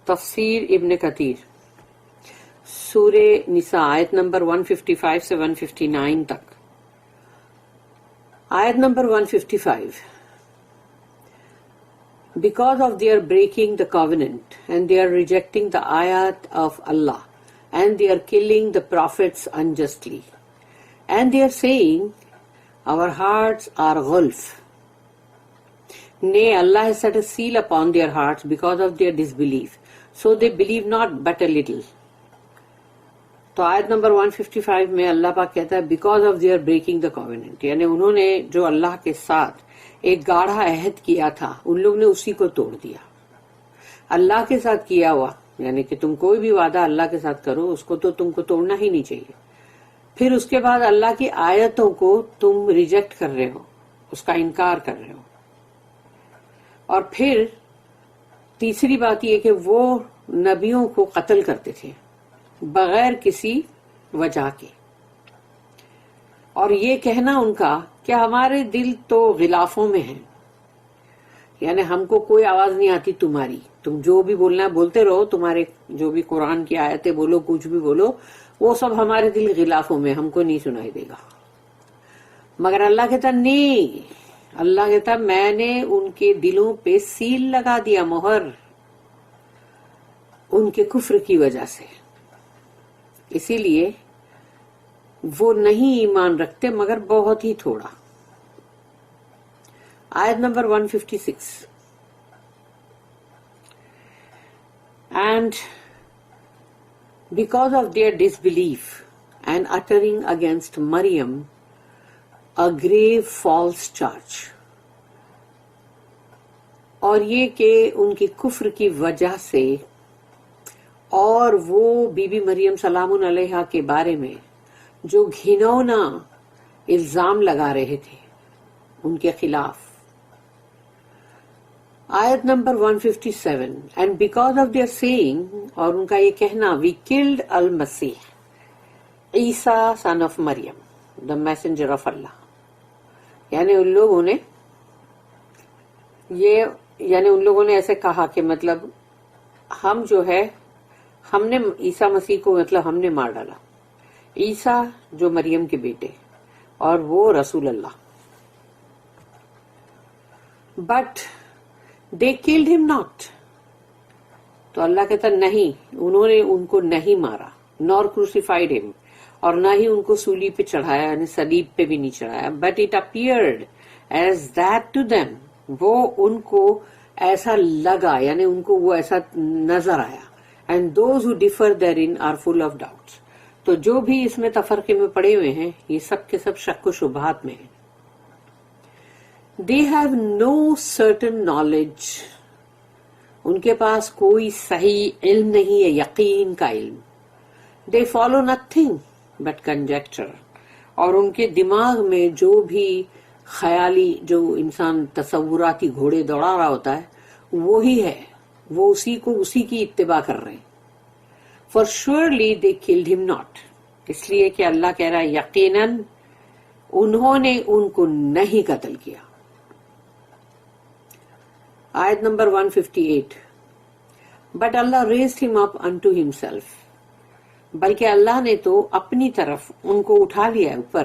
تفسیر ابن کثیر سورہ نساء آیت نمبر 155 سے 159 تک. آیت number 155. Because of their breaking the covenant and they are rejecting the ayat of Allah and they are killing the prophets unjustly and they are saying our hearts are gulf. Nay, Allah has set a seal upon their hearts because of their disbelief. So they believe not but a little. تو آیت number 155 میں اللہ پاک کہتا ہے because of their breaking the covenant, یعنی انہوں نے جو اللہ کے ساتھ ایک گاڑھا عہد کیا تھا ان لوگ نے اسی کو توڑ دیا. اللہ کے ساتھ کیا ہوا، یعنی کہ تم کوئی بھی وعدہ اللہ کے ساتھ کرو اس کو تو تم کو توڑنا ہی نہیں چاہیے. پھر اس کے بعد اللہ کی آیتوں کو تم ریجیکٹ کر رہے ہو، اس کا انکار کر رہے ہو. اور پھر تیسری بات یہ کہ وہ نبیوں کو قتل کرتے تھے بغیر کسی وجہ کے. اور یہ کہنا ان کا کہ ہمارے دل تو غلافوں میں ہیں، یعنی ہم کو کوئی آواز نہیں آتی تمہاری، تم جو بھی بولنا ہے بولتے رہو، تمہارے جو بھی قرآن کی آیتیں بولو کچھ بھی بولو وہ سب ہمارے دل غلافوں میں، ہم کو نہیں سنائی دے گا. مگر اللہ کہتا نہیں، اللہ کہتا میں نے ان کے دلوں پہ سیل لگا دیا، مہر، ان کے کفر کی وجہ سے. اسی لیے وہ نہیں ایمان رکھتے مگر بہت ہی تھوڑا. آیت number 156. And because of their disbelief and uttering against Maryam a grave false charge. اور یہ کہ ان کی کفر کی وجہ سے اور وہ بی بی مریم سلام علیہا کے بارے میں جو گھنونا الزام لگا رہے تھے ان کے خلاف. آیت number 157. And because of their saying، اور ان کا یہ کہنا we killed المسیح عیسیٰ son of Maryam the messenger of Allah، یعنی ان لوگوں نے ایسے کہا کہ مطلب ہم جو ہے ہم نے عیسیٰ مسیح کو مطلب ہم نے مار ڈالا، عیسیٰ جو مریم کے بیٹے اور وہ رسول اللہ. بٹ دے کلڈ ہم ناٹ، تو اللہ کہتا نہیں، انہوں نے ان کو نہیں مارا، نور کروسیفائڈ ہم، اور نہ ہی ان کو سولی پہ چڑھایا، یعنی صلیب پہ بھی نہیں چڑھایا. But it appeared as that to them, وہ ان کو ایسا لگا، یعنی ان کو وہ ایسا نظر آیا. And those who differ therein are full of doubts. تو جو بھی اس میں تفرقے میں پڑے ہوئے ہیں یہ سب کے سب شک و شبہات میں ہیں. They have no certain knowledge. ان کے پاس کوئی صحیح علم نہیں ہے، یقین کا علم. They follow nothing but conjecture. اور ان کے دماغ میں جو بھی خیالی جو انسان تصوراتی گھوڑے دوڑا رہا ہوتا ہے وہی ہے، وہ اسی کی اتباع کر رہے ہیں. For surely they killed him not. اس لیے کہ اللہ کہہ رہا ہے یقیناً انہوں نے ان کو نہیں قتل کیا. آیت number 158. But Allah raised him up unto himself. بلکہ اللہ نے تو اپنی طرف ان کو اٹھا لیا ہے اوپر.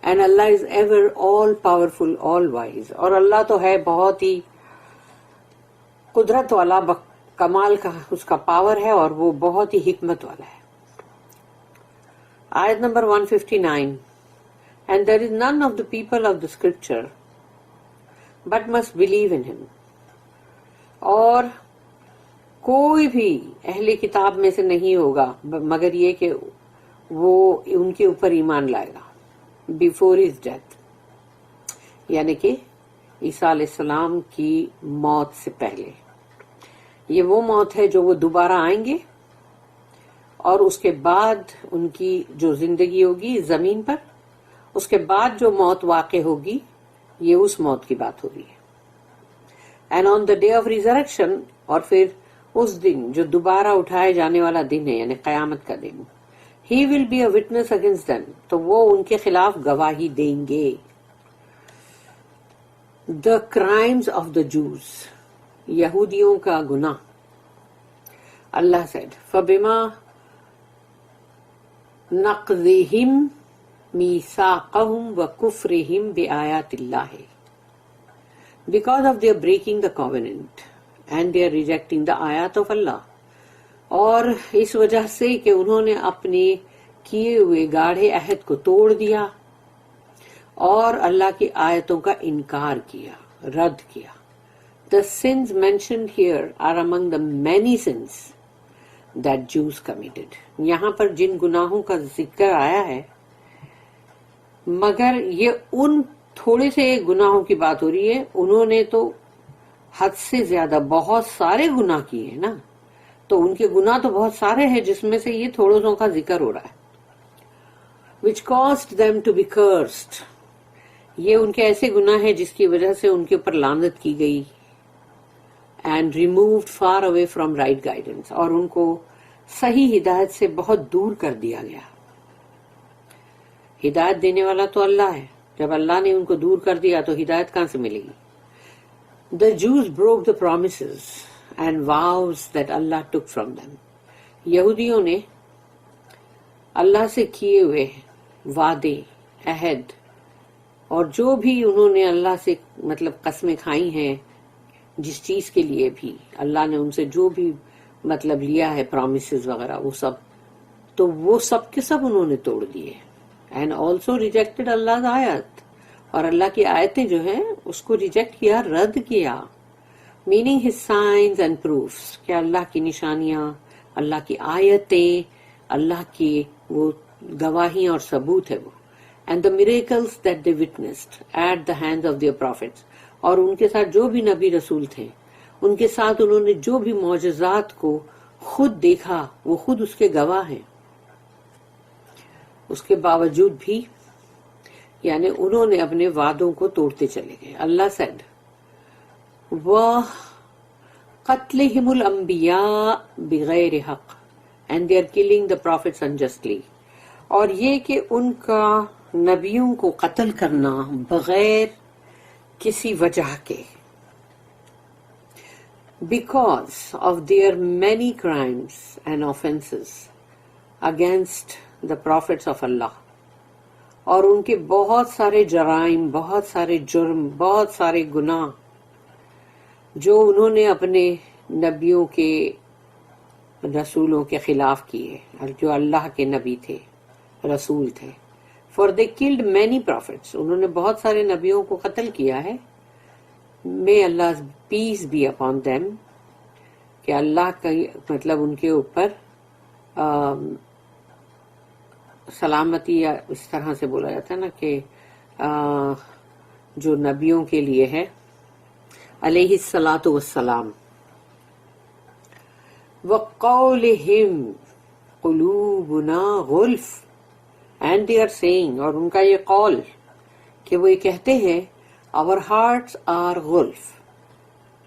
And Allah is ever all powerful, all wise. اور اللہ تو ہے بہت ہی قدرت والا، کمال کا اس کا پاور ہے اور وہ بہت ہی حکمت والا ہے. آیت number 159. And there is none of the people of the scripture but must believe in him. اور کوئی بھی اہل کتاب میں سے نہیں ہوگا مگر یہ کہ وہ ان کے اوپر ایمان لائے گا before his death، یعنی کہ عیسیٰ علیہ السلام کی موت سے پہلے. یہ وہ موت ہے جو وہ دوبارہ آئیں گے، اور اس کے بعد ان کی جو زندگی ہوگی زمین پر، اس کے بعد جو موت واقع ہوگی یہ اس موت کی بات ہو رہی ہے. And on the day of resurrection, اور پھر اس دن جو دوبارہ اٹھائے جانے والا دن ہے یعنی قیامت کا دن، he will be a witness against them, تو وہ ان کے خلاف گواہی دیں گے. دا کرائمز آف دا جوز، یہودیوں کا گناہ. Allah said, فَبِمَا نَقْضِهِمْ مِيثَاقَهُمْ وَكُفْرِهِمْ بِآيَاتِ اللَّهِ. Because of their breaking the covenant and their rejecting the ayat of Allah, اور اس وجہ سے کہ انہوں نے اپنے کیے ہوئے گاڑھے عہد کو توڑ دیا اور اللہ کی آیتوں کا انکار کیا، رد کیا. The sins mentioned here are among the many sins that Jews committed. یہاں پر جن گناہوں کا ذکر آیا ہے، مگر یہ ان تھوڑے سے گناہوں کی بات ہو رہی ہے. انہوں نے تو حد سے زیادہ بہت سارے گناہ کیے ہیں نا، تو ان کے گناہ تو بہت سارے ہیں جس میں سے یہ تھوڑوں سو کا ذکر ہو رہا ہے. which caused them to be cursed. یہ ان کے ایسے گناہ ہیں جس کی وجہ سے ان کے اوپر لعنت کی گئی. and removed far away from right guidance. اور ان کو صحیح ہدایت سے بہت دور کر دیا گیا. ہدایت دینے والا تو اللہ ہے، جب اللہ نے ان کو دور کر دیا تو ہدایت کہاں سے ملے گی. The Jews broke the promises and vows that Allah took from them. یہودیوں نے اللہ سے کیے ہوئے وعدے، عہد، اور جو بھی انہوں نے اللہ سے مطلب قسمیں کھائی ہیں، جس چیز کے لیے بھی اللہ نے ان سے جو بھی مطلب لیا ہے پرومسز وغیرہ، وہ سب تو وہ سب کے سب انہوں نے توڑ دیے. اینڈ آلسو ریجیکٹڈ اللہ آیت، اور اللہ کی آیتیں جو ہیں اس کو ریجیکٹ کیا، رد کیا. Meaning his signs and proofs, کہ اللہ کی نشانیاں، اللہ کی آیتیں، اللہ کی وہ گواہیاں اور ثبوت ہے وہ. And the miracles that they witnessed at the hands of their prophets, اور ان کے ساتھ جو بھی نبی رسول تھے، ان کے ساتھ انہوں نے جو بھی معجزات کو خود دیکھا، وہ خود اس کے گواہ ہیں. اس کے باوجود بھی یعنی انہوں نے اپنے وعدوں کو توڑتے چلے گئے. اللہ sad وَقَتْلِهِمُ الْأَنْبِيَاءَ بِغَيْرِ حَقٍّ and they are killing the prophets unjustly. اور یہ کہ ان کا نبیوں کو قتل کرنا بغیر کسی وجہ کے، because of their many crimes and offenses against the prophets of Allah. اور ان کے بہت سارے جرائم، بہت سارے جرم، بہت سارے گناہ جو انہوں نے اپنے نبیوں کے، رسولوں کے خلاف کیے، جو اللہ کے نبی تھے، رسول تھے. For they killed many prophets. انہوں نے بہت سارے نبیوں کو قتل کیا ہے. May Allah's peace be upon them. کہ اللہ کا مطلب ان کے اوپر سلامتی، یا اس طرح سے بولا جاتا ہے نا کہ جو نبیوں کے لیے ہے، علیہ الصلاۃ والسلام. وَقَوْلِهِمْ قُلُوبُنَا غُلْفٌ and they are saying، اور ان کا یہ قول کہ وہ یہ کہتے ہیں our hearts are غلف،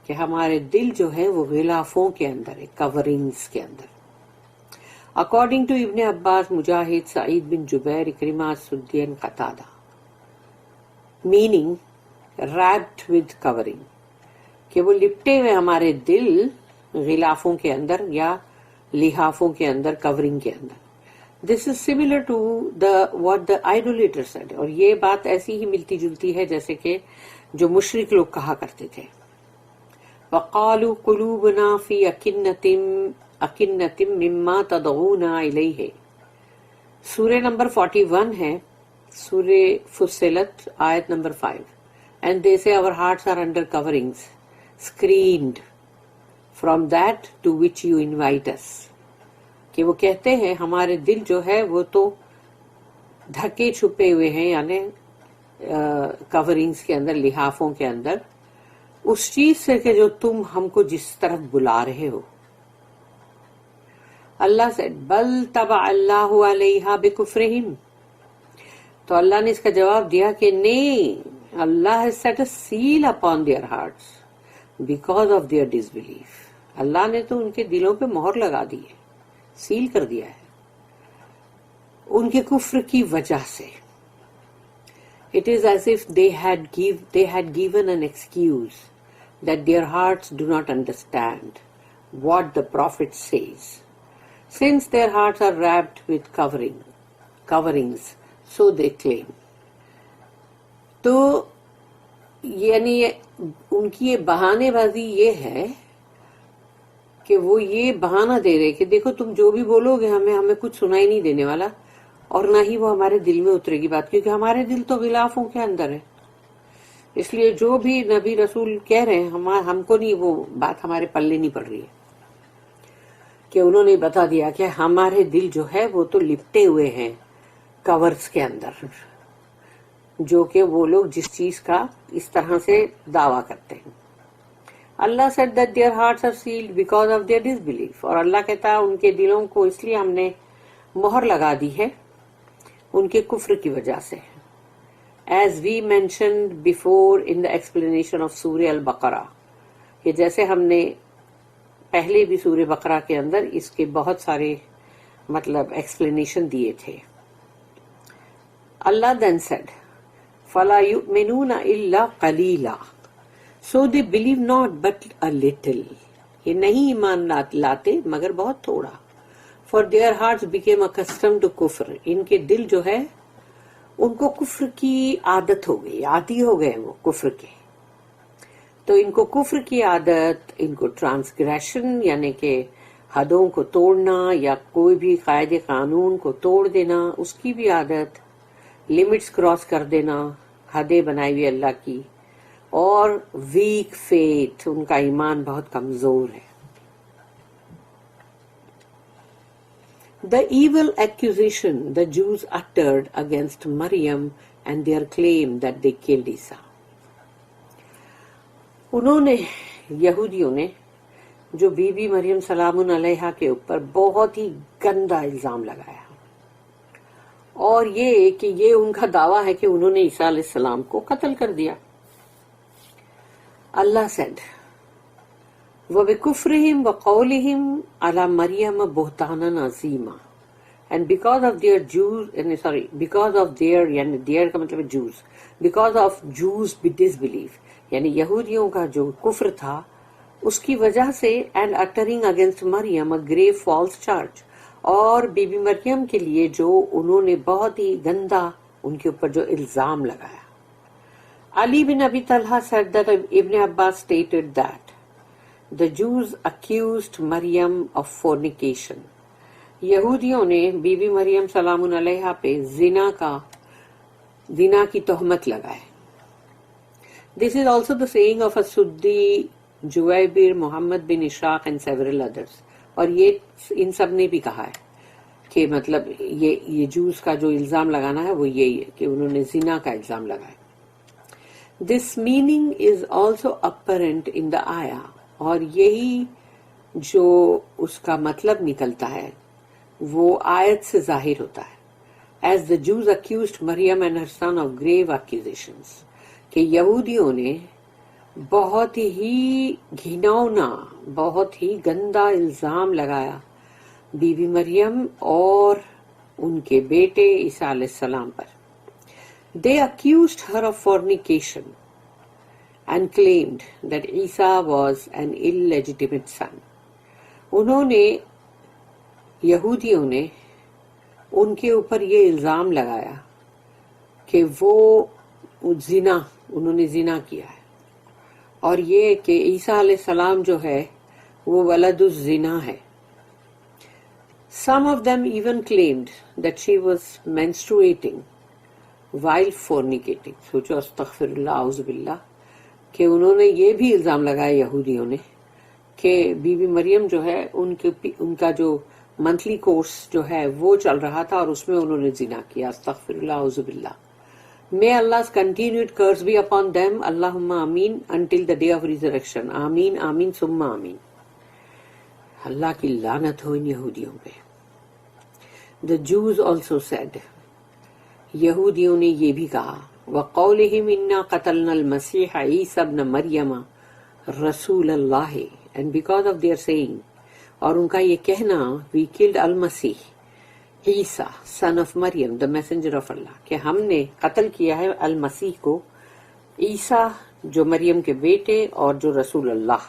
کہ ہمارے دل جو ہے وہ غلافوں کے اندر ہے، کورنگز کے اندر. According to ابن عباس، مجاہد، سعید بن جبیر، اکرمہ، سدی and قتادہ، meaning wrapped with covering، کہ وہ لپٹے ہوئے ہمارے دل غلافوں کے اندر یا لحافوں کے اندر، کورنگ کے اندر. This is similar to what the idolater said، اور یہ بات ایسی ہی ملتی جلتی ہے جیسے کہ جو مشرک لوگ کہا کرتے تھے. وَقَالُوا قُلُوبُنَا فِي أَكِنَّةٍ مِّمَّا تَدْعُونَا إِلَيْهِ. سورہ نمبر 41 ہے، سورہ فصلت، آیت number 5. And they say our hearts are under coverings, screened from that to which you invite us. کہ وہ کہتے ہیں ہمارے دل جو ہے وہ تو دھکے چھپے ہوئے ہیں، یعنی کورنگز کے اندر، لحافوں کے اندر، اس چیز سے کہ جو تم ہم کو جس طرف بلا رہے ہو. اللہ سے بل طبع اللہ علیہا بکفرہم، تو اللہ نے اس کا جواب دیا کہ نہیں، اللہ has set a seal upon their hearts because of their disbelief. اللہ نے تو ان کے دلوں پہ مہر لگا دی ہے، سیل کر دیا ہے ان کے کفر کی وجہ سے. It is as if they had given an excuse that their hearts do not understand what the prophet says, since their hearts are wrapped with coverings, so they claim. تو یعنی ان کی یہ بہانے بازی یہ ہے کہ وہ یہ بہانہ دے رہے کہ دیکھو تم جو بھی بولو گے ہمیں کچھ سنائی نہیں دینے والا، اور نہ ہی وہ ہمارے دل میں اترے گی بات، کیونکہ ہمارے دل تو غلافوں کے اندر ہے. اس لیے جو بھی نبی رسول کہہ رہے ہیں ہم کو نہیں، وہ بات ہمارے پلے نہیں پڑ رہی ہے. کہ انہوں نے بتا دیا کہ ہمارے دل جو ہے وہ تو لپٹے ہوئے ہیں کورز کے اندر، جو کہ وہ لوگ جس چیز کا اس طرح سے دعویٰ کرتے ہیں. اللہ said that their hearts are sealed because of their disbelief. اور اللہ کہتا ہے ان کے دلوں کو اس لیے ہم نے مہر لگا دی ہے ان کے کفر کی وجہ سے. As we mentioned before in the explanation of Surah Al-Baqarah, کہ جیسے ہم نے پہلے بھی سورہ بقرہ کے اندر اس کے بہت سارے مطلب ایکسپلینیشن دیے تھے. اللہ then said, فَلَا يُؤْمِنُونَ إِلَّا قَلِيلًا. So they believe not but a little. یہ نہیں ایمان لاتے مگر بہت تھوڑا. For their hearts became accustomed to کفر. ان کے دل جو ہے ان کو کفر کی عادت ہو گئی، عادی ہو گئے وہ کفر کے. تو ان کو کفر کی عادت، ان کو ٹرانسگریشن یعنی کہ حدوں کو توڑنا یا کوئی بھی قاعد قانون کو توڑ دینا اس کی بھی عادت، لمٹس کراس کر دینا، حدیں بنائی ہوئی اللہ کی، اور ویک فیتھ، ان کا ایمان بہت کمزور ہے. The evil accusation the Jews uttered against Maryam and their claim that they killed Isa. انہوں نے یہودیوں نے جو بی بی مریم سلام علیہا کے اوپر بہت ہی گندا الزام لگایا، اور یہ کہ یہ ان کا دعویٰ ہے کہ انہوں نے عیسیٰ علیہ السلام کو قتل کر دیا. اللہ said, وَبِكُفْرِهِمْ وَقَوْلِهِمْ عَلَى مَرْيَمَ بُهْتَانًا عَظِيمًا. And because of their their کا مطلب Jews, because of Jews disbelief, یعنی یہودیوں کا جو کفر تھا اس کی وجہ سے، and uttering against Maryam a grave false charge، اور بی بی مریم کے لیے جو انہوں نے بہت ہی گندا ان کے اوپر جو الزام لگایا. Ali bin Abi Talha said that Ibn Abbas stated that the Jews accused Maryam of fornication. یہودیوں نے بی بی مریم سلام علیہا پہ زنا کی تہمت لگائے. This is also the saying of As-Suddi, Juwaybir, Muhammad bin Ishaq and several others. اور یہ ان سب نے بھی کہا ہے کہ مطلب یہ جوز کا جو الزام لگانا ہے وہ یہی ہے کہ انہوں نے زنا کا الزام لگایا. This meaning is also apparent in the ayah. اور یہی جو اس کا مطلب نکلتا ہے وہ آیت سے ظاہر ہوتا ہے. As the Jews accused Maryam and her son of grave accusations. کہ یہودیوں نے بہت ہی گھناؤنا، بہت ہی گندا الزام لگایا بی بی مریم اور ان کے بیٹے عیسیٰ علیہ السلام پر. They accused her of fornication and claimed that Isa was an illegitimate son. انہوں نے یہودیوں نے ان کے اوپر یہ الزام لگایا کہ وہ انہوں نے زنا کیا ہے، اور یہ کہ عیسیٰ علیہ السلام جو ہے وہ ولد الزنا ہے. Some of them even claimed that she was menstruating while fornicating. سوچو استغفر اللہ اعوذ باللہ، کہ انہوں نے یہ بھی الزام لگایا یہودیوں نے کہ بی بی مریم جو ہے ان کا جو منتھلی کورس جو ہے وہ چل رہا تھا اور اس میں انہوں نے زنا کیا. استغفر اللہ اعوذ باللہ. May Allah's continued curse be upon them. Allahumma ameen until the day of resurrection. Ameen, ameen, summa ameen. اللہ کی لعنت ہو ان یہودیوں پہ. The Jews also said, یہودیوں نے یہ بھی کہا، وَقَوْلِهِمْ إِنَّا قَتَلْنَا الْمَسِيحَ عِيسَى ابْنَ مَرْيَمَ رَسُولَ اللَّهِ. And because of their saying، اور ان کا یہ کہنا، we killed المسیح عیسیٰ son of Maryam the messenger of Allah، کہ ہم نے قتل کیا ہے المسیح کو، عیسیٰ جو مریم کے بیٹے اور جو رسول اللہ.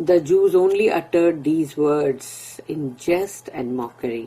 The Jews only uttered these words in jest and mockery.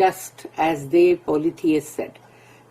Just as they polytheists said,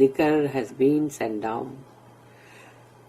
zikr has been sent down,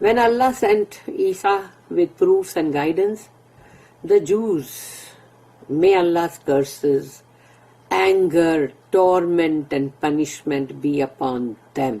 When Allah sent Isa with proofs and guidance, the Jews, may Allah's curses, anger, torment and punishment be upon them.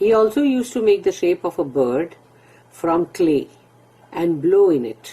He also used to make the shape of a bird from clay and blow in it.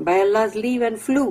by Allah's leave and flew.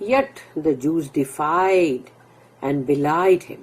Yet the Jews defied and belied him.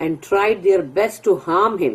and tried their best to harm him.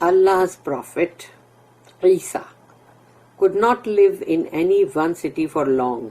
Allah's prophet Isa could not live in any one city for long.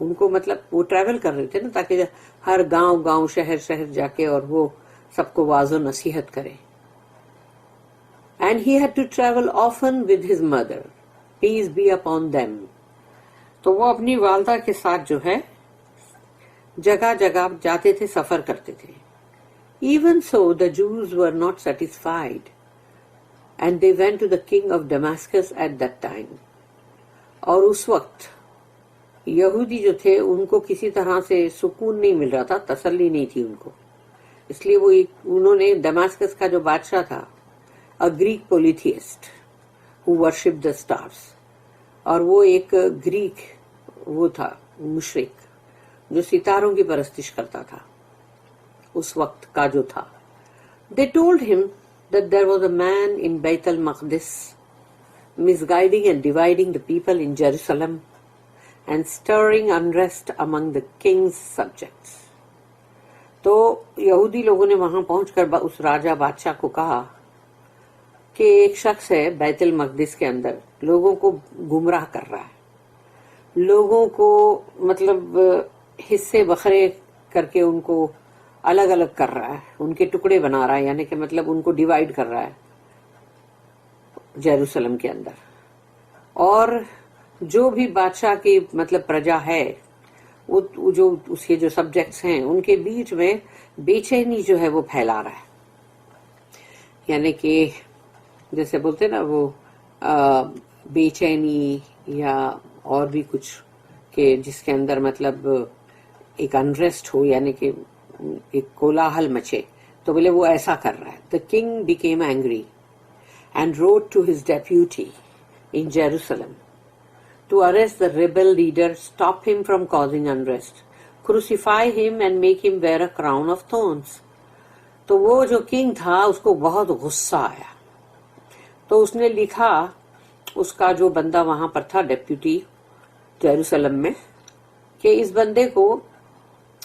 ان کو مطلب وہ travel کر رہے تھے نا تاکہ ہر گاؤں گاؤں شہر شہر جا کے اور وہ سب کو واعظ و نصیحت کرے. And he had to travel often with his mother peace be upon them. تو وہ اپنی والدہ کے ساتھ جو ہے جگہ جگہ جاتے تھے, سفر کرتے تھے. Even so, the Jews were not satisfied, and they went to the king of Damascus at that time. اور اس وقت یہودی جو تھے ان کو کسی طرح سے سکون نہیں مل رہا تھا, تسلی نہیں تھی ان کو, اس لیے انہوں نے دماسکس کا جو بادشاہ تھا, a Greek polytheist who worshipped the stars, اور وہ ایک گریک وہ تھا مشرک جو ستاروں کی پرستش کرتا تھا اس وقت کا جو تھا. They told him that there was a man in Bayt al-Maqdis misguiding and dividing the people in Jerusalem and stirring unrest among the king's subjects. تو یہودی لوگوں نے وہاں پہنچ کر اس راجہ بادشاہ کو کہا کہ ایک شخص ہے بیت المقدس کے اندر لوگوں کو گمراہ کر رہا ہے, لوگوں کو مطلب حصے بکھرے کر کے ان کو الگ الگ کر رہا ہے, ان کے ٹکڑے بنا رہا ہے, یعنی کہ مطلب ان کو ڈیوائیڈ کر رہا ہے جیروسلم کے اندر. اور جو بھی بادشاہ کی مطلب پرجا ہے, وہ جو اس کے جو سبجیکٹس ہیں ان کے بیچ میں بے چینی جو ہے وہ پھیلا رہا ہے. یعنی کہ جیسے بولتے نا وہ بے چینی یا اور بھی کچھ کہ جس کے اندر مطلب ایک انریسٹ ہو, یعنی کہ ایک کولاہل مچے, تو بولے وہ ایسا کر رہا ہے. The king became angry and wrote to his deputy in Jerusalem to arrest the rebel leader, stop him from causing unrest, crucify him and make him wear a crown of thorns. تو وہ جو king تھا اس کو بہت غصہ آیا, تو اس نے لکھا اس کا جو بندہ وہاں پر تھا ڈیپیوٹی جیروسلم میں کہ اس بندے کو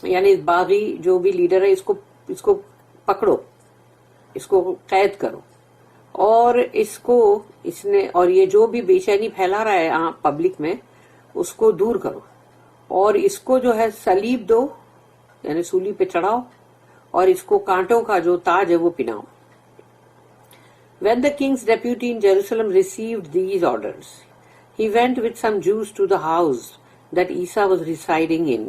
یعنی اس باغی جو بھی لیڈر ہے اس کو پکڑو, اس کو قید کرو, اور اس نے اور یہ جو بھی بے چینی پھیلا رہا ہے پبلک میں اس کو دور کرو, اور اس کو جو ہے سلیب دو یعنی سولی پہ چڑھاؤ, اور اس کو کانٹوں کا جو تاج ہے وہ پہناؤ. When the king's deputy in Jerusalem received these orders, he went with some Jews to the house that Isa was residing in.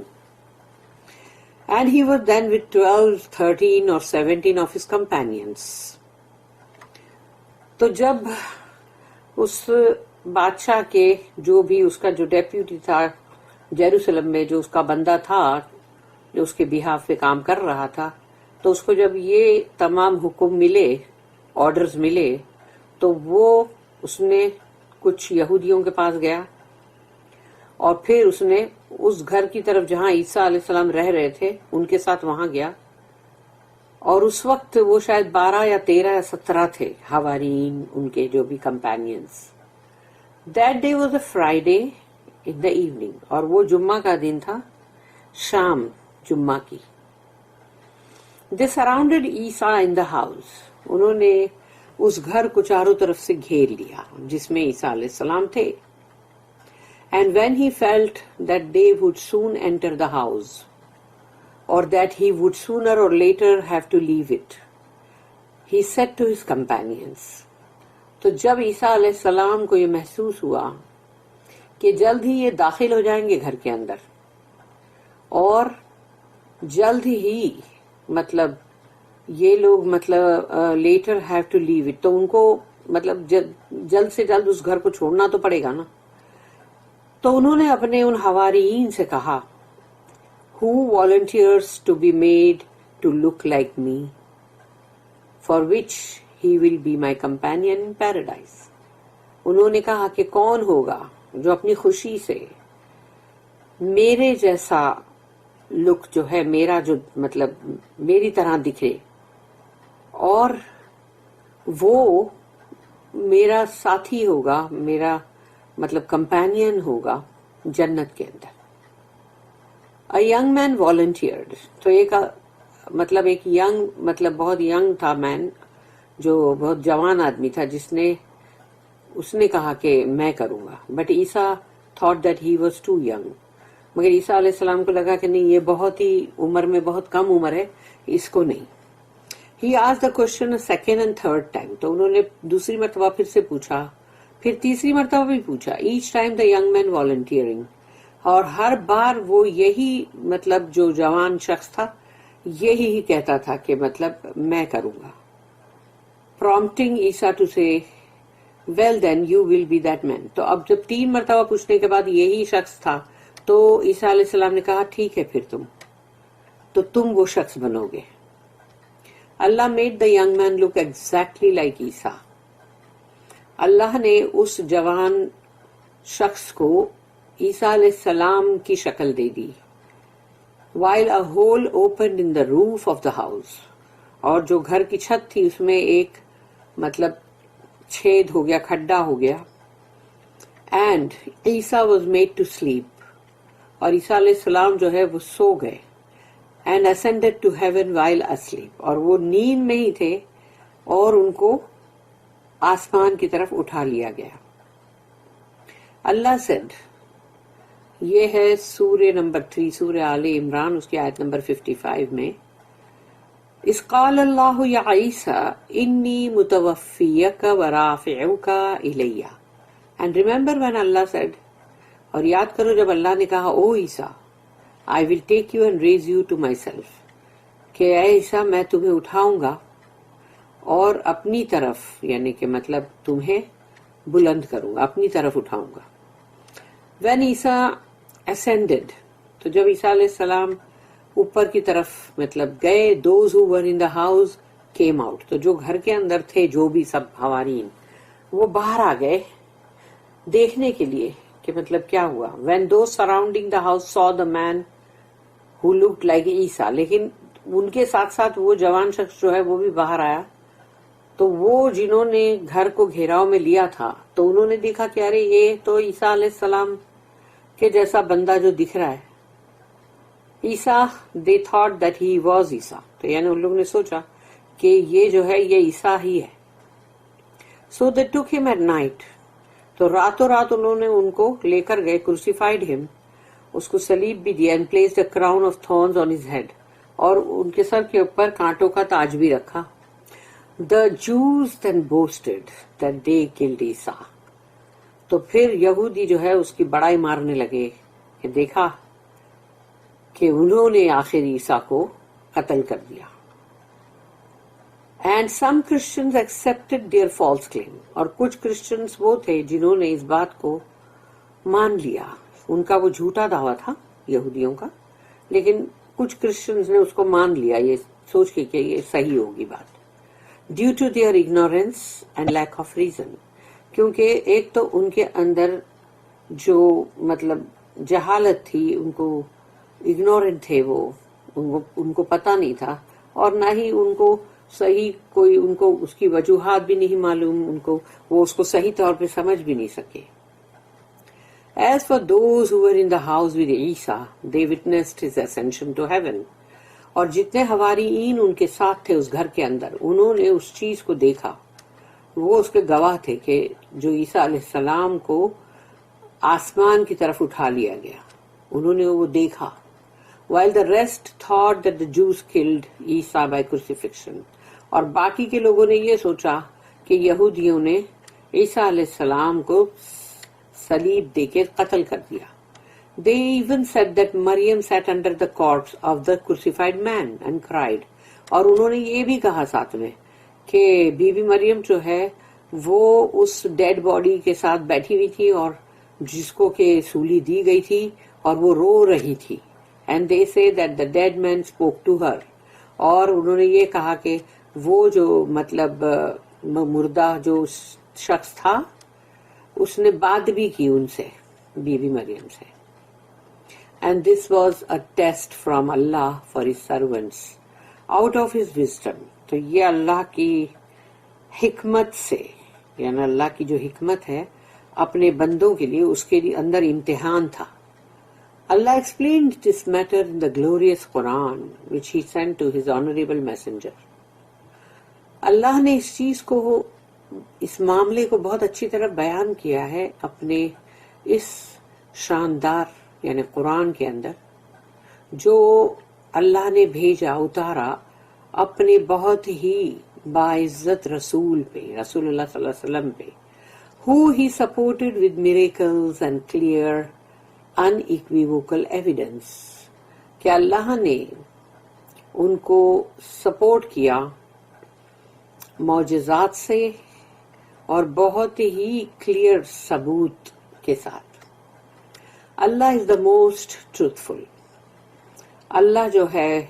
And he was then with 12, 13 or 17 of his companions. تو جب اس بادشاہ کے جو بھی اس کا جو deputy تھا Jerusalem میں, جو اس کا بندہ تھا جو اس کے بہاف پہ کام کر رہا تھا, تو اس کو جب یہ تمام حکم ملے, آرڈرز ملے, تو وہ اس نے کچھ یہودیوں کے پاس گیا اور پھر اس نے اس گھر کی طرف جہاں عیسیٰ علیہ السلام رہ رہے تھے ان کے ساتھ وہاں گیا, اور اس وقت وہ شاید 12 یا 13 یا 17 تھے حوارین ان کے جو بھی companions. That day was a Friday in the evening, اور وہ جمعہ کا دن تھا, شام جمعہ کی. They surrounded Isa in the house. انہوں نے اس گھر کو چاروں طرف سے گھیر لیا جس میں عیسیٰ علیہ السلام تھے. And when he felt that they would soon enter the house, or that he would sooner or later have to leave it, he said to his companions. تو جب عیسیٰ علیہ السلام کو یہ محسوس ہوا کہ جلد ہی یہ داخل ہو جائیں گے گھر کے اندر اور جلد ہی مطلب یہ لوگ مطلب later have to leave it, تو ان کو مطلب جلد سے جلد اس گھر کو چھوڑنا تو پڑے گا نا. تو انہوں نے اپنے ان حواریین سے کہا, who volunteers to be made to look like me, for which he will be my companion in paradise. انہوں نے کہا کہ کون ہوگا جو اپنی خوشی سے میرے جیسا لک جو ہے, میرا جو مطلب میری طرح دکھے, اور وہ میرا ساتھی ہوگا, میرا مطلب کمپینین ہوگا جنت کے اندر. A young man volunteered. تو ایک مطلب ایک ینگ مطلب بہت ینگ تھا مین, جو بہت جوان آدمی تھا, اس نے کہا کہ میں کروں گا. But Isa thought that he was too young. مگر عیسیٰ علیہ السلام کو لگا کہ نہیں، یہ بہت ہی عمر میں بہت کم عمر ہے، اس کو نہیں. He asked the question a second and third time. تو انہوں نے دوسری مرتبہ پھر سے پوچھا، پھر تیسری مرتبہ بھی پوچھا. Each time the young man volunteering. اور ہر بار وہ یہی مطلب جو جوان شخص تھا یہی ہی کہتا تھا کہ مطلب میں کروں گا. Prompting Isa to say, well then you will be that man. تو اب جب 3 مرتبہ پوچھنے کے بعد یہی شخص تھا تو عیسیٰ علیہ السلام نے کہا ٹھیک ہے پھر تم وہ شخص بنو گے. اللہ made the young man look exactly like Isa. اللہ نے اس جوان شخص کو عیسیٰ علیہ السلام کی شکل دے دی. While a hole opened in the roof of the house. اور جو گھر کی چھت تھی اس میں ایک مطلب چھید ہو گیا، کھڈا ہو گیا. And Isa was made to sleep. اور عیسیٰ علیہ السلام جو ہے وہ سو گئے. And ascended to heaven while asleep. اور وہ نیند میں ہی تھے اور ان کو آسمان کی طرف اٹھا لیا گیا. اللہ said، یہ ہے سورہ نمبر 3 سورہ آل عمران، اس کی آیت نمبر 55 میں، اذ قال اللہ یا عیسیٰ انی متوفیک ورافعک الی. And remember when Allah said، اور یاد کرو جب اللہ نے کہا او عیسیٰ I will take you and raise you to myself، کہ اے عیسیٰ میں تمہیں اٹھاؤں گا اور اپنی طرف، یعنی کہ مطلب تمہیں بلند کروں گا، اپنی طرف اٹھاؤں گا. When Isa ascended، تو جب عیسیٰ علیہ السلام اوپر کی طرف مطلب گئے، those who were in the house came out، تو جو گھر کے اندر تھے جو بھی سب حوارین وہ باہر آ گئے دیکھنے کے لیے کہ مطلب کیا ہوا. When those surrounding the house saw the man who looked like Isa، لیکن ان کے ساتھ ساتھ وہ جوان شخص جو ہے وہ بھی باہر آیا. تو وہ جنہوں نے گھر کو گھیراؤ میں لیا تھا تو انہوں نے دیکھا کہ ارے یہ تو عیسیٰ علیہ السلام کے جیسا بندہ جو دکھ رہا ہے. عیسیٰ they thought that he was Isa، تو یعنی ان لوگوں نے سوچا کہ یہ جو ہے یہ عیسیٰ ہی ہے. So they took him at night، تو راتوں رات انہوں نے ان کو لے کر گئے. crucified him، اس کو صلیب بھی دیا. and placed a crown of thorns on his head، اور ان کے سر کے اوپر کانٹوں کا تاج بھی رکھا. The Jews then boasted that they killed Isa، تو پھر یہودی جو ہے اس کی بڑائی مارنے لگے کہ دیکھا کہ انہوں نے آخر عیسیٰ کو قتل کر دیا. And some Christians accepted their false claim، اور کچھ کرسچنز وہ تھے جنہوں نے اس بات کو مان لیا. ان کا وہ جھوٹا دعویٰ تھا یہودیوں کا، لیکن کچھ کرسچنز نے اس کو مان لیا یہ سوچ کے کہ یہ صحیح ہوگی بات. Due to their ignorance and lack of reason، کیونکہ ایک تو ان کے اندر جو مطلب جہالت تھی، ان کو اگنورنٹ تھے، وہ ان کو پتہ نہیں تھا، اور نہ ہی ان کو صحیح کوئی ان کو اس کی وجوہات بھی نہیں معلوم، ان کو وہ اس کو صحیح طور پہ سمجھ بھی نہیں سکے. As for those who were in the house with Isa، they witnessed his ascension to heaven، اور جتنے حواریین ان کے ساتھ تھے اس گھر کے اندر انہوں نے اس چیز کو دیکھا، وہ اس کے گواہ تھے کہ جو عیسیٰ علیہ السلام کو آسمان کی طرف اٹھا لیا گیا، انہوں نے وہ دیکھا. While the rest thought that the Jews killed Isa by crucifixion، اور باقی کے لوگوں نے یہ سوچا کہ یہودیوں نے عیسیٰ علیہ السلام کو صلیب دے کے قتل کر دیا. They even said that Maryam sat under the corpse of the crucified man and cried، اور انہوں نے یہ بھی کہا ساتھ میں کہ بی بی مریم جو ہے وہ اس ڈیڈ باڈی کے ساتھ بیٹھی ہوئی تھی اور جس کو کہ سولی دی گئی تھی اور وہ رو رہی تھی. And they say that the dead man spoke to her، اور انہوں نے یہ کہا کہ وہ جو مطلب مردہ جو شخص تھا اس نے بات بھی کی ان سے، بی بی مریم سے. And this was a test from Allah for his servants out of his wisdom، تو یہ اللہ کی حکمت سے، یعنی اللہ کی جو حکمت ہے اپنے بندوں کے لیے، اس کے اندر امتحان تھا. Allah explained this matter in the glorious Quran which he sent to his honorable messenger. اللہ نے اس چیز کو، اس معاملے کو بہت اچھی طرح بیان کیا ہے اپنے اس شاندار یعنی قرآن کے اندر جو اللہ نے بھیجا اتارا اپنے بہت ہی باعزت رسول پہ، رسول اللہ صلی اللہ علیہ وسلم پہ، who he supported with miracles and clear unequivocal evidence، کہ اللہ نے ان کو سپورٹ کیا معجزات سے اور بہت ہی کلیئر ثبوت کے ساتھ۔ اللہ از دا موسٹ ٹروتھفل، اللہ جو ہے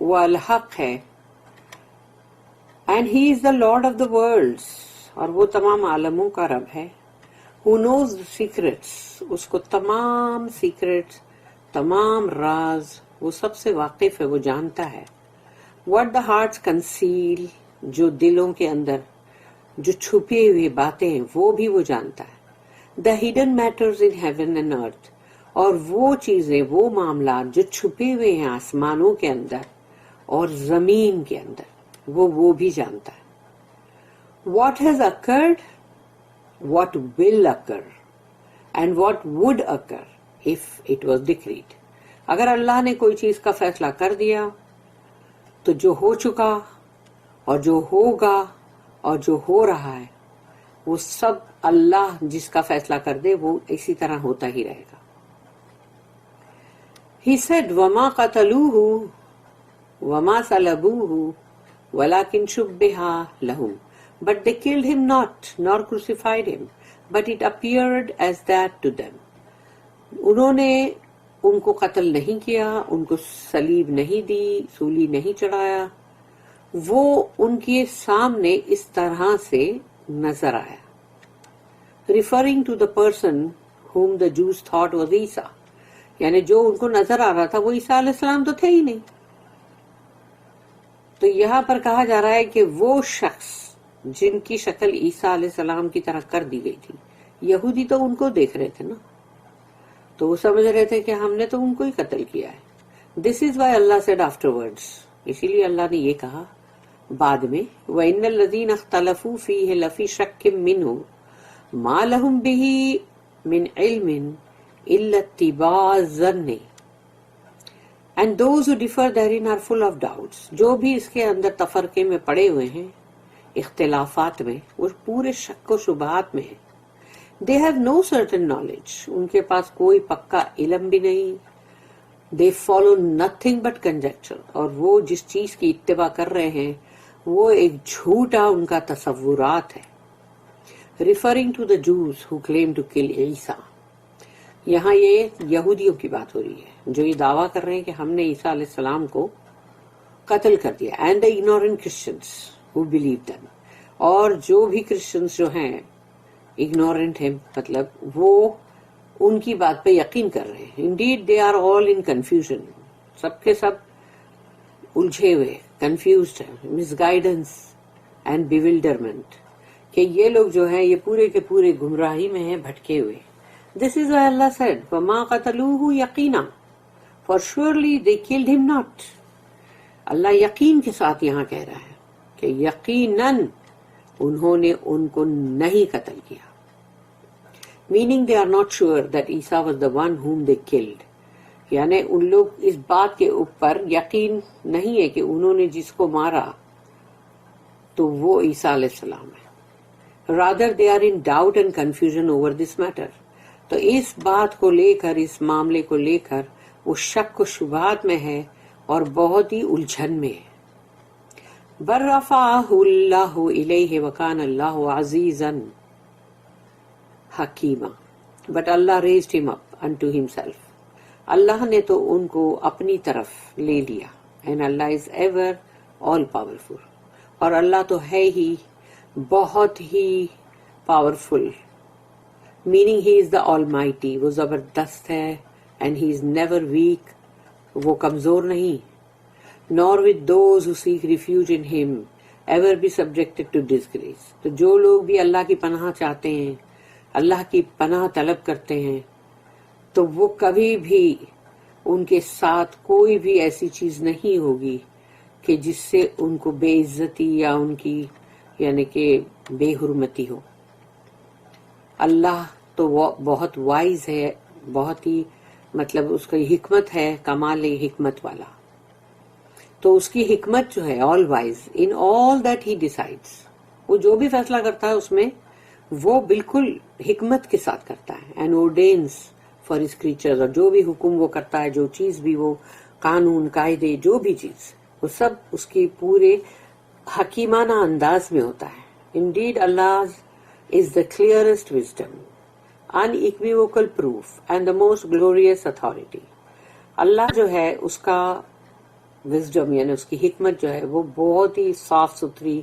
وہ الحق ہے، and he is the lord of the worlds, اور وہ تمام عالموں کا رب ہے۔ who knows the secrets، اس کو تمام سیکرٹس، تمام راز وہ سب سے واقف ہے، وہ جانتا ہے۔ what the hearts conceal، جو دلوں کے اندر جو چھپی ہوئی باتیں ہیں وہ بھی وہ جانتا ہے۔ the hidden matters in heaven and earth، اور وہ چیزیں، وہ معاملات جو چھپے ہوئے ہیں آسمانوں کے اندر اور زمین کے اندر، وہ بھی جانتا ہے۔ what has occurred، what will occur، and what would occur if it was decreed۔ اگر اللہ نے کوئی چیز کا فیصلہ کر دیا تو جو ہو چکا اور جو ہوگا اور جو ہو رہا ہے وہ سب اللہ جس کا فیصلہ کر دے وہ اسی طرح ہوتا ہی رہے گا۔ He said وَمَا قَتَلُوهُ وَمَا صَلَبُوهُ وَلَكِنْ شُبِّهَ لَهُمْ، but they killed him not nor crucified him but it appeared as that to them۔ انہوں نے ان کو قتل نہیں کیا، ان کو صلیب نہیں دی، سولی نہیں چڑھایا، وہ ان کے سامنے اس طرح سے نظر آیا۔ Referring to the person whom the Jews thought was Isa, یعنی جو ان کو نظر آ رہا تھا وہ عیسیٰ علیہ السلام تو تھے ہی نہیں۔ تو یہاں پر کہا جا رہا ہے کہ وہ شخص جن کی شکل عیسیٰ علیہ السلام کی طرح کر دی گئی تھی، یہودی تو ان کو دیکھ رہے تھے نا، تو وہ سمجھ رہے تھے کہ ہم نے تو ان کو ہی قتل کیا ہے۔ This is why Allah said afterwards، اسی لیے اللہ نے یہ کہا بعد میں، وَإِنَّ الَّذِينَ اخْتَلَفُوا فِيهِ لَفِي شَكٍّ مِّنْهُ مَا لَهُمْ بِهِ مِنْ عِلْمٍ إِلَّا اتِّبَاعَ الظَّنِّ and those who differ therein are full of doubts۔ جو بھی اس کے اندر تفرقے میں پڑے ہوئے ہیں، اختلافات میں، وہ پورے شک و شبہات میں ہیں۔ they have no certain knowledge، ان کے پاس کوئی پکا علم بھی نہیں۔ they follow nothing but conjecture، اور وہ جس چیز کی اتباع کر رہے ہیں وہ ایک جھوٹا ان کا تصورات ہے۔ referring to the Jews who claim to kill عیسیٰ، یہاں یہ یہودیوں کی بات ہو رہی ہے جو یہ دعویٰ کر رہے ہیں کہ ہم نے عیسیٰ علیہ السلام کو قتل کر دیا، and the ignorant Christians who believe them، اور جو بھی کرسچنز جو ہیں ignorant ہیں، مطلب وہ ان کی بات پہ یقین کر رہے ہیں۔ indeed they are all in confusion، سب کے سب الجھے ہوئے، confused ہیں، misguidance and bewilderment، کہ یہ لوگ جو ہیں یہ پورے کے پورے گمراہی میں ہیں، بھٹکے ہوئے۔ This is why Allah said وَمَا قَتَلُوهُ يَقِينًا for surely they killed him not۔ اللہ یقین کے ساتھ یہاں کہہ رہا ہے کہ یقیناً انہوں نے ان کو نہیں قتل کیا، meaning they are not sure that Isa was the one whom they killed، یعنی ان لوگ اس بات کے اوپر یقین نہیں ہے کہ انہوں نے جس کو مارا تو وہ عیسیٰ علیہ السلام ہے۔ rather they are in doubt and confusion over this matter، تو اس بات کو لے کر، اس معاملے کو لے کر وہ شک و شبہات میں ہے اور بہت ہی الجھن میں ہے۔ بر رفعہ اللہ الیہ وکان اللہ عزیزا حکیما، بٹ اللہ ریزڈ ہم اپ انٹو ہمسیلف، اللہ نے تو ان کو اپنی طرف لے لیا، and Allah is ever all powerful, اور اللہ تو ہے ہی بہت ہی powerful, meaning he is the almighty, وہ زبردست ہے، and he is never weak, وہ کمزور نہیں، nor with those who seek refuge in him ever be subjected to disgrace۔ تو جو لوگ بھی اللہ کی پناہ چاہتے ہیں، اللہ کی پناہ طلب کرتے ہیں، تو وہ کبھی بھی ان کے ساتھ کوئی بھی ایسی چیز نہیں ہوگی کہ جس سے ان کو بے عزتی یا ان کی یعنی کہ بے حرمتی ہو۔ اللہ تو بہت وائز ہے، بہت ہی مطلب اس کی حکمت ہے کمال حکمت والا. تو اس کی حکمت جو ہے all wise in all that he decides, وہ جو بھی فیصلہ کرتا ہے اس میں وہ بالکل حکمت کے ساتھ کرتا ہے. And ordains for his creatures، اور جو بھی حکم وہ کرتا ہے، جو چیز بھی وہ قانون قاعدے جو بھی چیز، وہ سب اس کی پورے حکیمانہ انداز میں ہوتا ہے. Indeed Allah is the clearest wisdom, unequivocal proof and the most glorious authority. اللہ جو ہے اس کا وزڈم یعنی اس کی حکمت جو ہے وہ بہت ہی صاف ستھری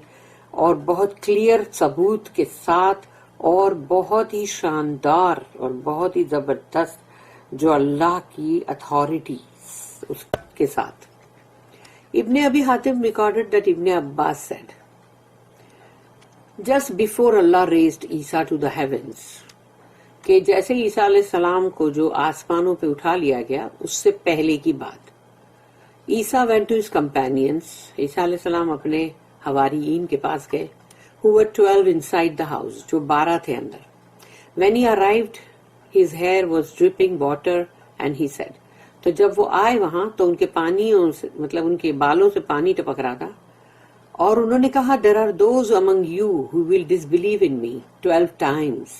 اور بہت کلیئر ثبوت کے ساتھ اور بہت ہی شاندار اور بہت ہی زبردست جو اللہ کی اتھارٹی اس کے ساتھ. ابن ابی Hatim recorded that Ibn Abbas said, just before Allah raised Isa to the heavens، کہ جیسے عیسیٰ علیہ السلام کو جو آسمانوں پہ اٹھا لیا گیا اس سے پہلے کی بات. عیسیٰ went to his companions، عیسیٰ علیہ السلام اپنے حواریین کے پاس گئے، who were 12 inside the house، جو 12 تھے اندر. when he arrived his hair was dripping water and he said، تو جب وہ آئے وہاں تو ان کے پانیوں سے مطلب ان کے بالوں سے پانی ٹپک رہا تھا، اور انہوں نے کہا there are those among you who will disbelieve in me 12 times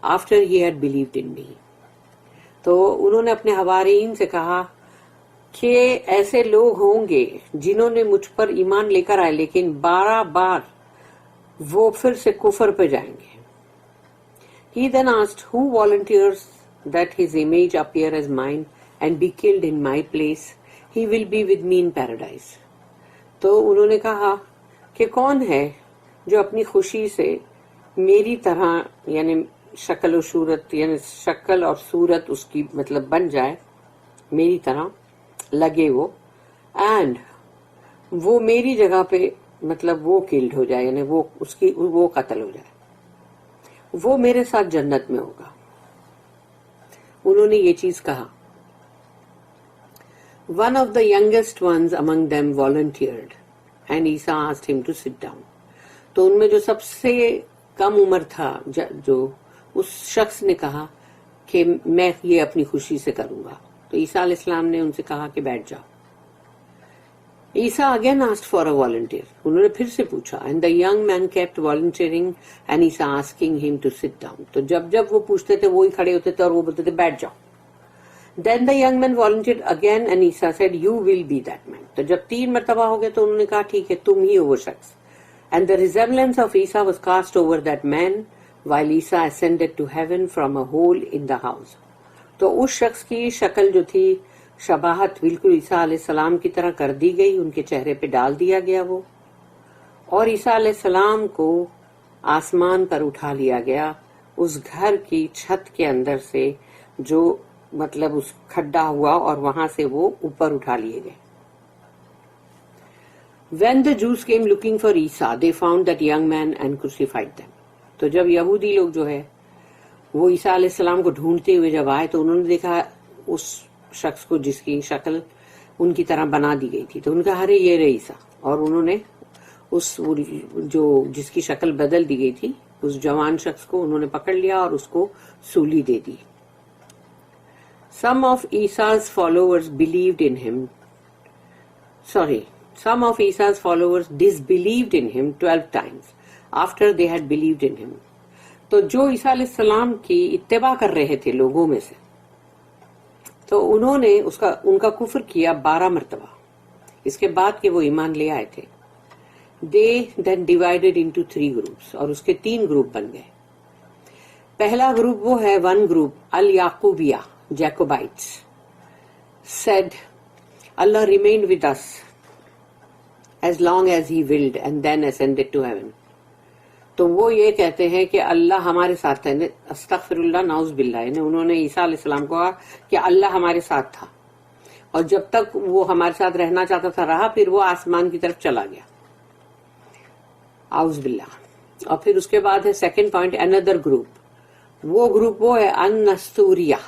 after he had believed in me. تو انہوں نے اپنے حواریین سے کہا کہ ایسے لوگ ہوں گے جنہوں نے مجھ پر ایمان لے کر آئے لیکن 12 بار وہ پھر سے کفر پہ جائیں گے. He then asked, who volunteers that his image appear as mine and be killed in my place? He will be with me in paradise. تو انہوں نے کہا کہ کون ہے جو اپنی خوشی سے میری طرح یعنی شکل و صورت یعنی شکل اور صورت اس کی مطلب بن جائے میری طرح لگے وہ، اینڈ وہ میری جگہ پہ مطلب وہ کلڈ ہو جائے یعنی وہ اس کی وہ قتل ہو جائے، وہ میرے ساتھ جنت میں ہوگا. انہوں نے یہ چیز کہا. One of the youngest ones among them volunteered and Isa asked him to sit down. تو ان میں جو سب سے کم عمر تھا جو اس شخص نے کہا کہ میں یہ اپنی خوشی سے کروں گا. تو عیسیٰ علیہ السلام نے ان سے کہا کہ بیٹھ جاؤ. Isa again asked for a volunteer. انہوں نے پھر سے پوچھا and the young man kept volunteering and Isa asking him to sit down. تو جب وہ پوچھتے تھے وہی کھڑے ہوتے تھے اور وہ بولتے تھے بیٹھ جاؤ. Then the young man volunteered again and Isa said, you will be that man. تو جب 3 مرتبہ ہو گئے تو انہوں نے کہا ٹھیک ہے تم ہی ہو وہ شخص. And the resemblance of Isa was cast over that man while Isa ascended to heaven from a hole in the house. تو اس شخص کی شکل جو تھی شباہت بالکل عیسیٰ علیہ السلام کی طرح کر دی گئی، ان کے چہرے پہ ڈال دیا گیا وہ، اور عیسیٰ علیہ السلام کو آسمان پر اٹھا لیا گیا اس گھر کی چھت کے اندر سے جو مطلب اس کھڈا ہوا اور وہاں سے وہ اوپر اٹھا لیے گئے. When the Jews came looking for Isa, they found that young man and crucified them. تو جب یہودی لوگ جو ہے وہ عیسیٰ علیہ السلام کو ڈھونڈتے ہوئے جب آئے تو انہوں نے دیکھا اس شخص کو جس کی شکل ان کی طرح بنا دی گئی تھی، تو ان کا ارے یہ رہے عیسیٰ، اور انہوں نے اس جو جس کی شکل بدل دی گئی تھی اس جوان شخص کو انہوں نے پکڑ لیا اور اس کو سولی دے دی. Some of Isa's followers disbelieved in him 12 times after they had believed in him. تو جو عیسیٰ علیہ السلام کی اتباع کر رہے تھے لوگوں میں سے تو انہوں نے ان کا کفر کیا 12 مرتبہ اس کے بعد کہ وہ ایمان لے آئے تھے. They then divided into 3 groups اور اس کے 3 گروپ بن گئے. پہلا گروپ وہ ہے one group al-Yaqubiyya Jacobites said Allah remained with us as long as he willed and then ascended to heaven. تو وہ یہ کہتے ہیں کہ اللہ ہمارے ساتھ ہے، استغفر اللہ نعوذ باللہ، یعنی انہوں نے عیسیٰ علیہ السلام کو کہا کہ اللہ ہمارے ساتھ تھا اور جب تک وہ ہمارے ساتھ رہنا چاہتا تھا رہا، پھر وہ آسمان کی طرف چلا گیا، اعوذ باللہ. اور پھر اس کے بعد ہے سیکنڈ پوائنٹ اندر گروپ، وہ گروپ وہ ہے النستوریہ.